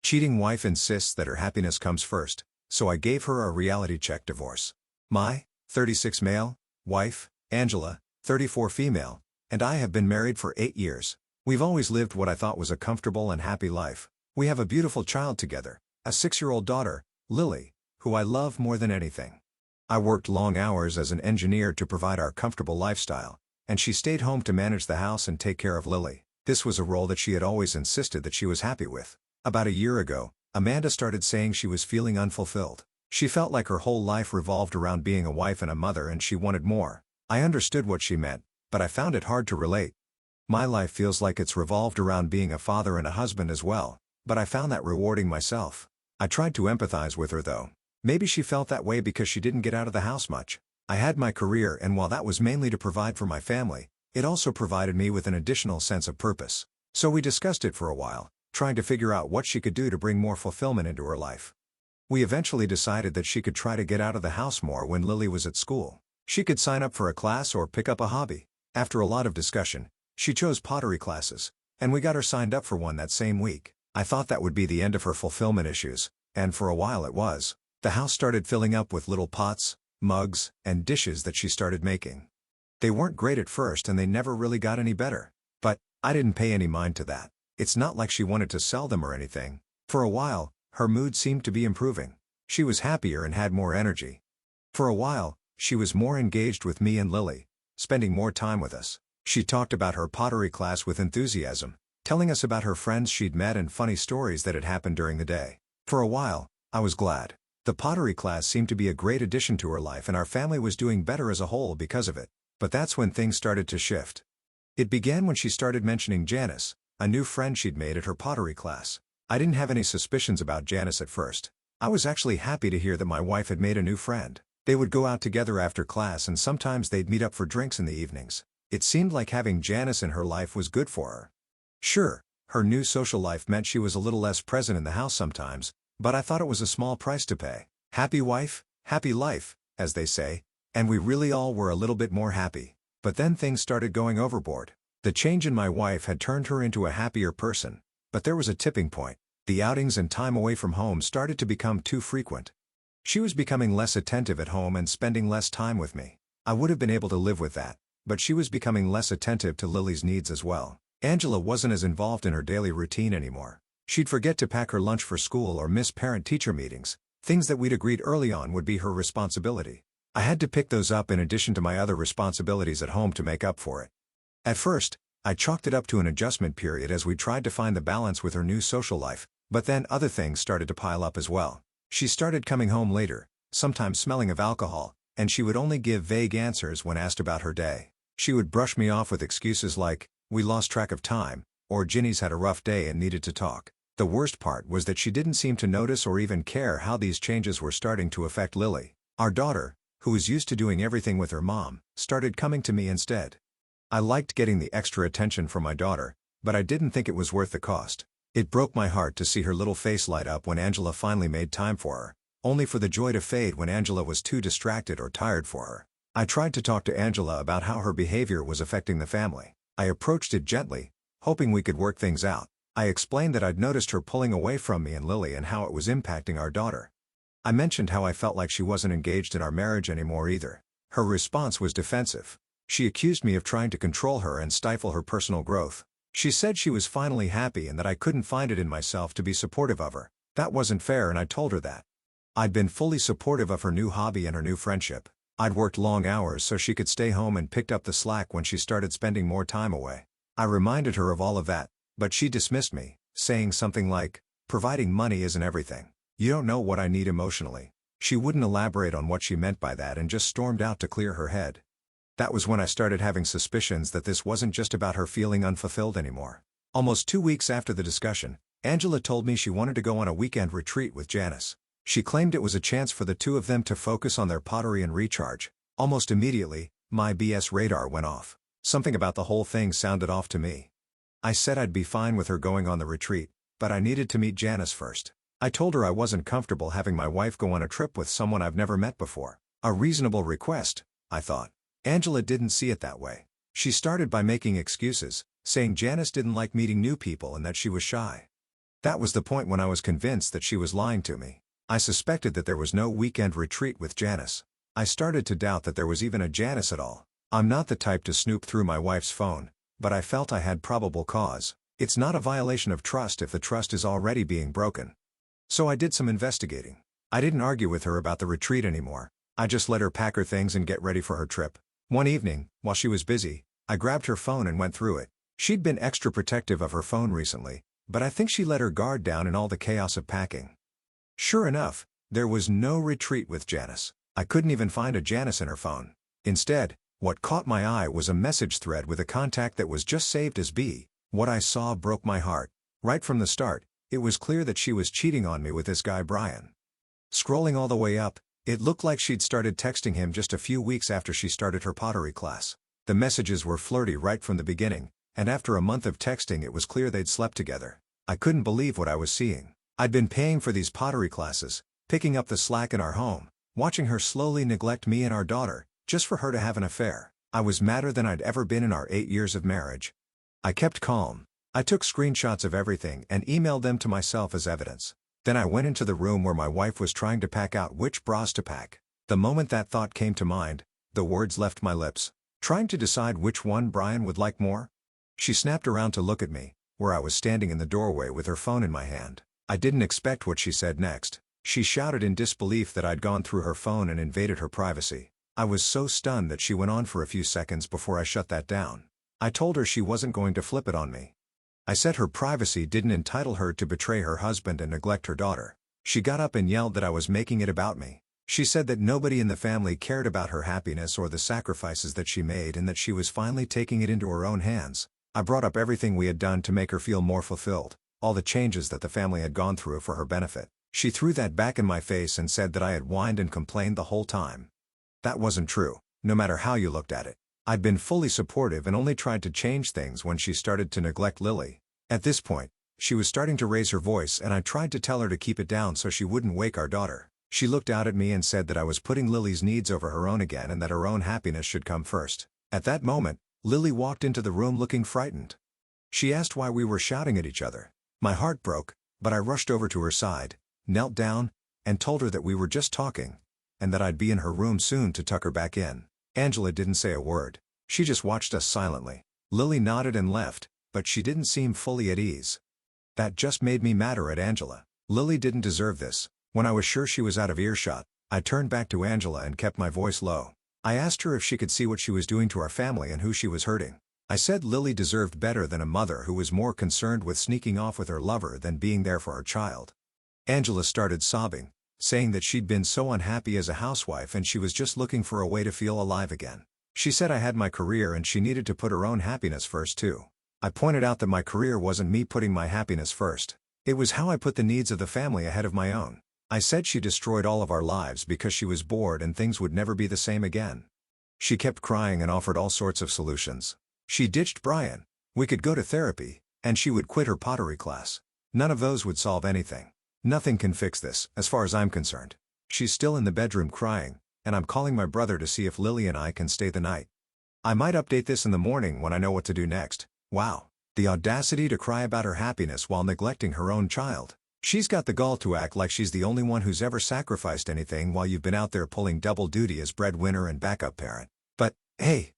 Cheating wife insists that her happiness comes first, so I gave her a reality check divorce. My 36 male wife, Angela, 34 female, and I have been married for 8 years. We've always lived what I thought was a comfortable and happy life. We have a beautiful child together, a 6-year-old daughter, Lily, who I love more than anything. I worked long hours as an engineer to provide our comfortable lifestyle, and she stayed home to manage the house and take care of Lily. This was a role that she had always insisted that she was happy with. About a year ago, Amanda started saying she was feeling unfulfilled. She felt like her whole life revolved around being a wife and a mother and she wanted more. I understood what she meant, but I found it hard to relate. My life feels like it's revolved around being a father and a husband as well, but I found that rewarding myself. I tried to empathize with her though. Maybe she felt that way because she didn't get out of the house much. I had my career, and while that was mainly to provide for my family, it also provided me with an additional sense of purpose. So we discussed it for a while, trying to figure out what she could do to bring more fulfillment into her life. We eventually decided that she could try to get out of the house more when Lily was at school. She could sign up for a class or pick up a hobby. After a lot of discussion, she chose pottery classes, and we got her signed up for one that same week. I thought that would be the end of her fulfillment issues, and for a while it was. The house started filling up with little pots, mugs, and dishes that she started making. They weren't great at first and they never really got any better. But I didn't pay any mind to that. It's not like she wanted to sell them or anything. For a while, her mood seemed to be improving. She was happier and had more energy. For a while, she was more engaged with me and Lily, spending more time with us. She talked about her pottery class with enthusiasm, telling us about her friends she'd met and funny stories that had happened during the day. For a while, I was glad. The pottery class seemed to be a great addition to her life and our family was doing better as a whole because of it. But that's when things started to shift. It began when she started mentioning Janice, a new friend she'd made at her pottery class. I didn't have any suspicions about Janice at first. I was actually happy to hear that my wife had made a new friend. They would go out together after class and sometimes they'd meet up for drinks in the evenings. It seemed like having Janice in her life was good for her. Sure, her new social life meant she was a little less present in the house sometimes, but I thought it was a small price to pay. Happy wife, happy life, as they say, and we really all were a little bit more happy. But then things started going overboard. The change in my wife had turned her into a happier person, but there was a tipping point. The outings and time away from home started to become too frequent. She was becoming less attentive at home and spending less time with me. I would have been able to live with that, but she was becoming less attentive to Lily's needs as well. Angela wasn't as involved in her daily routine anymore. She'd forget to pack her lunch for school or miss parent-teacher meetings, things that we'd agreed early on would be her responsibility. I had to pick those up in addition to my other responsibilities at home to make up for it. At first, I chalked it up to an adjustment period as we tried to find the balance with her new social life, but then other things started to pile up as well. She started coming home later, sometimes smelling of alcohol, and she would only give vague answers when asked about her day. She would brush me off with excuses like, "We lost track of time," or "Ginny's had a rough day and needed to talk." The worst part was that she didn't seem to notice or even care how these changes were starting to affect Lily. Our daughter, who was used to doing everything with her mom, started coming to me instead. I liked getting the extra attention from my daughter, but I didn't think it was worth the cost. It broke my heart to see her little face light up when Angela finally made time for her, only for the joy to fade when Angela was too distracted or tired for her. I tried to talk to Angela about how her behavior was affecting the family. I approached it gently, hoping we could work things out. I explained that I'd noticed her pulling away from me and Lily and how it was impacting our daughter. I mentioned how I felt like she wasn't engaged in our marriage anymore either. Her response was defensive. She accused me of trying to control her and stifle her personal growth. She said she was finally happy and that I couldn't find it in myself to be supportive of her. That wasn't fair and I told her that. I'd been fully supportive of her new hobby and her new friendship. I'd worked long hours so she could stay home and picked up the slack when she started spending more time away. I reminded her of all of that, but she dismissed me, saying something like, "Providing money isn't everything. You don't know what I need emotionally." She wouldn't elaborate on what she meant by that and just stormed out to clear her head. That was when I started having suspicions that this wasn't just about her feeling unfulfilled anymore. Almost 2 weeks after the discussion, Angela told me she wanted to go on a weekend retreat with Janice. She claimed it was a chance for the two of them to focus on their pottery and recharge. Almost immediately, my BS radar went off. Something about the whole thing sounded off to me. I said I'd be fine with her going on the retreat, but I needed to meet Janice first. I told her I wasn't comfortable having my wife go on a trip with someone I've never met before. A reasonable request, I thought. Angela didn't see it that way. She started by making excuses, saying Janice didn't like meeting new people and that she was shy. That was the point when I was convinced that she was lying to me. I suspected that there was no weekend retreat with Janice. I started to doubt that there was even a Janice at all. I'm not the type to snoop through my wife's phone, but I felt I had probable cause. It's not a violation of trust if the trust is already being broken. So I did some investigating. I didn't argue with her about the retreat anymore. I just let her pack her things and get ready for her trip. One evening, while she was busy, I grabbed her phone and went through it. She'd been extra protective of her phone recently, but I think she let her guard down in all the chaos of packing. Sure enough, there was no retreat with Janice. I couldn't even find a Janice in her phone. Instead, what caught my eye was a message thread with a contact that was just saved as B. What I saw broke my heart. Right from the start, it was clear that she was cheating on me with this guy Brian. Scrolling all the way up, it looked like she'd started texting him just a few weeks after she started her pottery class. The messages were flirty right from the beginning, and after a month of texting it was clear they'd slept together. I couldn't believe what I was seeing. I'd been paying for these pottery classes, picking up the slack in our home, watching her slowly neglect me and our daughter, just for her to have an affair. I was madder than I'd ever been in our 8 years of marriage. I kept calm. I took screenshots of everything and emailed them to myself as evidence. Then I went into the room where my wife was trying to pack out which bras to pack. The moment that thought came to mind, the words left my lips. Trying to decide which one Brian would like more? She snapped around to look at me, where I was standing in the doorway with her phone in my hand. I didn't expect what she said next. She shouted in disbelief that I'd gone through her phone and invaded her privacy. I was so stunned that she went on for a few seconds before I shut that down. I told her she wasn't going to flip it on me. I said her privacy didn't entitle her to betray her husband and neglect her daughter. She got up and yelled that I was making it about me. She said that nobody in the family cared about her happiness or the sacrifices that she made and that she was finally taking it into her own hands. I brought up everything we had done to make her feel more fulfilled, all the changes that the family had gone through for her benefit. She threw that back in my face and said that I had whined and complained the whole time. That wasn't true, no matter how you looked at it. I'd been fully supportive and only tried to change things when she started to neglect Lily. At this point, she was starting to raise her voice and I tried to tell her to keep it down so she wouldn't wake our daughter. She looked out at me and said that I was putting Lily's needs over her own again and that her own happiness should come first. At that moment, Lily walked into the room looking frightened. She asked why we were shouting at each other. My heart broke, but I rushed over to her side, knelt down, and told her that we were just talking, and that I'd be in her room soon to tuck her back in. Angela didn't say a word. She just watched us silently. Lily nodded and left, but she didn't seem fully at ease. That just made me madder at Angela. Lily didn't deserve this. When I was sure she was out of earshot, I turned back to Angela and kept my voice low. I asked her if she could see what she was doing to our family and who she was hurting. I said Lily deserved better than a mother who was more concerned with sneaking off with her lover than being there for her child. Angela started sobbing, saying that she'd been so unhappy as a housewife and she was just looking for a way to feel alive again. She said I had my career and she needed to put her own happiness first too. I pointed out that my career wasn't me putting my happiness first. It was how I put the needs of the family ahead of my own. I said she destroyed all of our lives because she was bored and things would never be the same again. She kept crying and offered all sorts of solutions. She ditched Brian, we could go to therapy, and she would quit her pottery class. None of those would solve anything. Nothing can fix this, as far as I'm concerned. She's still in the bedroom crying, and I'm calling my brother to see if Lily and I can stay the night. I might update this in the morning when I know what to do next. Wow. The audacity to cry about her happiness while neglecting her own child. She's got the gall to act like she's the only one who's ever sacrificed anything while you've been out there pulling double duty as breadwinner and backup parent. But, hey,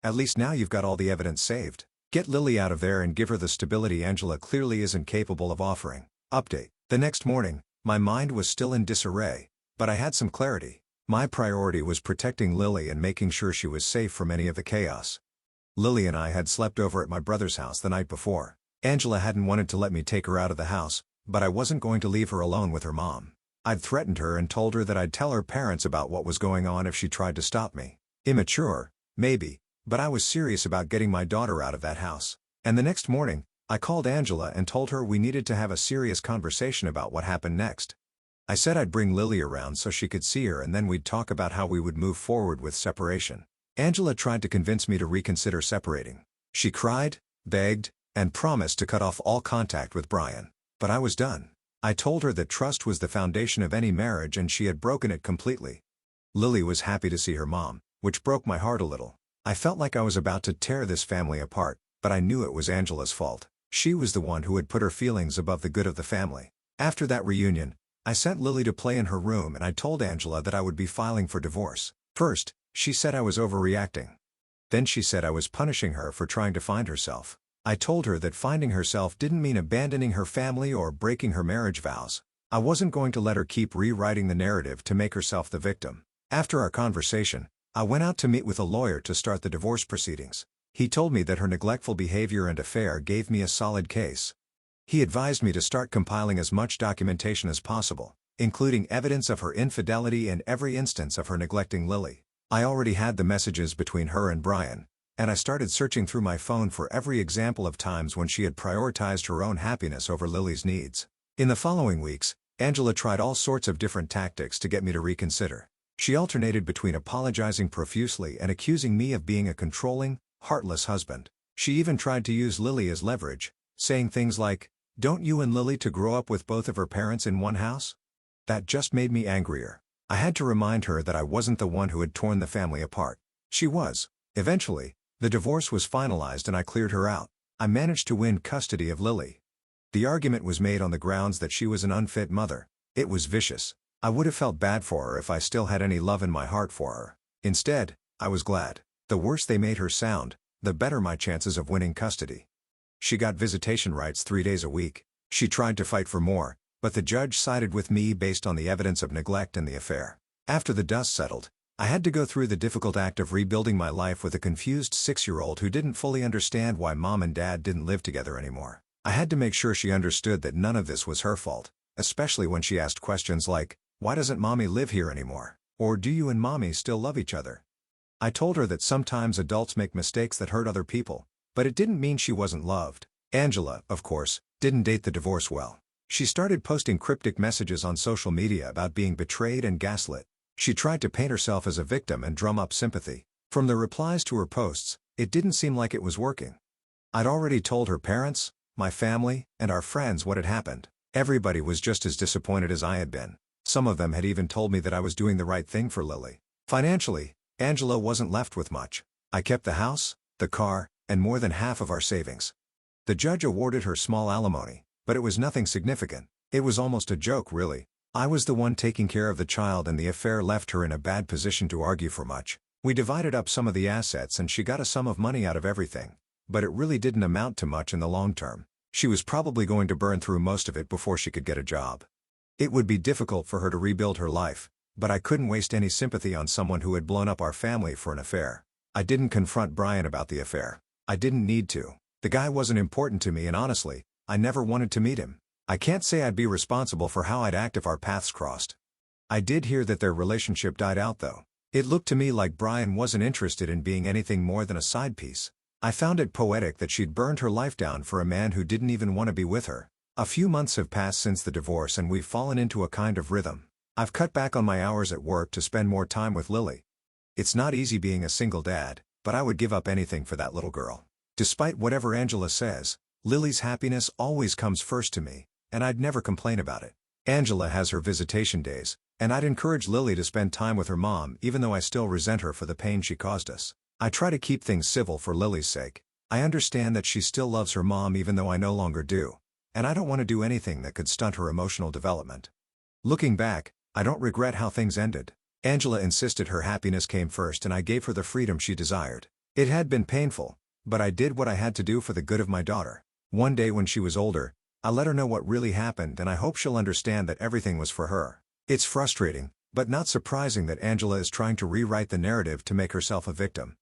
at least now you've got all the evidence saved. Get Lily out of there and give her the stability Angela clearly isn't capable of offering. Update. The next morning, my mind was still in disarray, but I had some clarity. My priority was protecting Lily and making sure she was safe from any of the chaos. Lily and I had slept over at my brother's house the night before. Angela hadn't wanted to let me take her out of the house, but I wasn't going to leave her alone with her mom. I'd threatened her and told her that I'd tell her parents about what was going on if she tried to stop me. Immature, maybe, but I was serious about getting my daughter out of that house. And the next morning, I called Angela and told her we needed to have a serious conversation about what happened next. I said I'd bring Lily around so she could see her and then we'd talk about how we would move forward with separation. Angela tried to convince me to reconsider separating. She cried, begged, and promised to cut off all contact with Brian. But I was done. I told her that trust was the foundation of any marriage and she had broken it completely. Lily was happy to see her mom, which broke my heart a little. I felt like I was about to tear this family apart, but I knew it was Angela's fault. She was the one who had put her feelings above the good of the family. After that reunion, I sent Lily to play in her room and I told Angela that I would be filing for divorce. First, she said I was overreacting. Then she said I was punishing her for trying to find herself. I told her that finding herself didn't mean abandoning her family or breaking her marriage vows. I wasn't going to let her keep rewriting the narrative to make herself the victim. After our conversation, I went out to meet with a lawyer to start the divorce proceedings. He told me that her neglectful behavior and affair gave me a solid case. He advised me to start compiling as much documentation as possible, including evidence of her infidelity and every instance of her neglecting Lily. I already had the messages between her and Brian, and I started searching through my phone for every example of times when she had prioritized her own happiness over Lily's needs. In the following weeks, Angela tried all sorts of different tactics to get me to reconsider. She alternated between apologizing profusely and accusing me of being a controlling, heartless husband. She even tried to use Lily as leverage, saying things like, "Don't you and Lily to grow up with both of her parents in one house?" That just made me angrier. I had to remind her that I wasn't the one who had torn the family apart. She was. Eventually, the divorce was finalized and I cleared her out. I managed to win custody of Lily. The argument was made on the grounds that she was an unfit mother. It was vicious. I would have felt bad for her if I still had any love in my heart for her. Instead, I was glad. The worse they made her sound, the better my chances of winning custody. She got visitation rights 3 days a week. She tried to fight for more, but the judge sided with me based on the evidence of neglect and the affair. After the dust settled, I had to go through the difficult act of rebuilding my life with a confused 6-year-old who didn't fully understand why mom and dad didn't live together anymore. I had to make sure she understood that none of this was her fault, especially when she asked questions like, "Why doesn't mommy live here anymore?" Or "Do you and mommy still love each other?" I told her that sometimes adults make mistakes that hurt other people, but it didn't mean she wasn't loved. Angela, of course, didn't date the divorce well. She started posting cryptic messages on social media about being betrayed and gaslit. She tried to paint herself as a victim and drum up sympathy. From the replies to her posts, it didn't seem like it was working. I'd already told her parents, my family, and our friends what had happened. Everybody was just as disappointed as I had been. Some of them had even told me that I was doing the right thing for Lily. Financially, Angela wasn't left with much. I kept the house, the car, and more than half of our savings. The judge awarded her small alimony, but it was nothing significant. It was almost a joke, really. I was the one taking care of the child and the affair left her in a bad position to argue for much. We divided up some of the assets and she got a sum of money out of everything. But it really didn't amount to much in the long term. She was probably going to burn through most of it before she could get a job. It would be difficult for her to rebuild her life, but I couldn't waste any sympathy on someone who had blown up our family for an affair. I didn't confront Brian about the affair. I didn't need to. The guy wasn't important to me and honestly, I never wanted to meet him. I can't say I'd be responsible for how I'd act if our paths crossed. I did hear that their relationship died out though. It looked to me like Brian wasn't interested in being anything more than a side piece. I found it poetic that she'd burned her life down for a man who didn't even want to be with her. A few months have passed since the divorce and we've fallen into a kind of rhythm. I've cut back on my hours at work to spend more time with Lily. It's not easy being a single dad, but I would give up anything for that little girl. Despite whatever Angela says, Lily's happiness always comes first to me, and I'd never complain about it. Angela has her visitation days, and I'd encourage Lily to spend time with her mom even though I still resent her for the pain she caused us. I try to keep things civil for Lily's sake. I understand that she still loves her mom even though I no longer do, and I don't want to do anything that could stunt her emotional development. Looking back, I don't regret how things ended. Angela insisted her happiness came first and I gave her the freedom she desired. It had been painful, but I did what I had to do for the good of my daughter. One day when she was older, I let her know what really happened and I hope she'll understand that everything was for her. It's frustrating, but not surprising that Angela is trying to rewrite the narrative to make herself a victim.